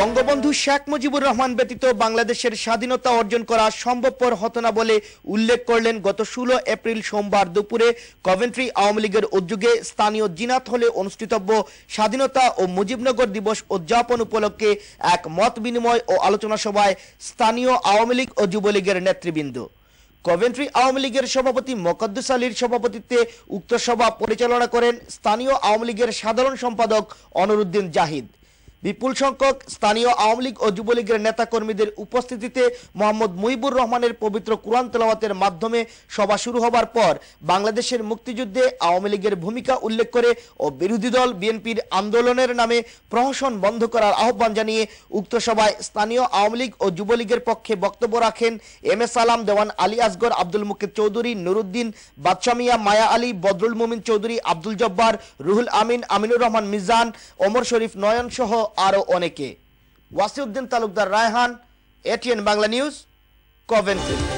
বঙ্গবন্ধু শেখ মুজিবুর রহমান ব্যতীত বাংলাদেশের স্বাধীনতা অর্জন করা সম্ভবপর হতো না বলে উল্লেখ করলেন গত 16 এপ্রিল সোমবার দুপুরে কভেন্ট্রি আওয়ামী লীগের উদ্যোগে স্থানীয় জিনাত হলে অনুষ্ঠিতব্য স্বাধীনতা ও মুজিবনগর দিবস উদযাপন উপলক্ষে এক মত বিনিময় ও আলোচনা সভায় স্থানীয় আওয়ামী লীগ ও যুবলীগের নেতৃবৃন্দ। কভেন্ট্রি আওয়ামী লীগের সভাপতি মোকাদ্দেস আলীর সভাপতিত্বে উক্ত সভা পরিচালনা করেন স্থানীয় আওয়ামী লীগের সাধারণ সম্পাদক অনরুদ্দিন জাহিদ। বিপুল সংখ্যক স্থানীয় আওয়ামী লীগ ও যুবলীগের নেতাকর্মীদের উপস্থিতিতে মোহাম্মদ মুহিবুর রহমানের পবিত্র কুরআন তেলাওয়াতের মাধ্যমে সভা শুরু হবার পর বাংলাদেশের মুক্তিযুদ্ধে আওয়ামী লীগের ভূমিকা উল্লেখ করে ও বিরোধী দল বিএনপির আন্দোলনের নামে প্রহসন বন্ধ করার আহ্বান জানিয়ে উক্ত সভায় স্থানীয় আওয়ামী লীগ ও যুবলীগের পক্ষে বক্তব্য রাখেন এম এ সালাম, দেওয়ান আলী আসগর, আব্দুল মুকিত চৌধুরী, নুরুদ্দিন, বাদশা মিয়া, মায়া আলী, বদরুল মুমিন চৌধুরী, আব্দুল জব্বার, রুহুল আমিন, আমিনুর রহমান মিজান, ওমর শরীফ নয়ন সহ আরো অনেকে। Wasiuddin Talukdar, Raihan, ATN Bangla news, Coventry.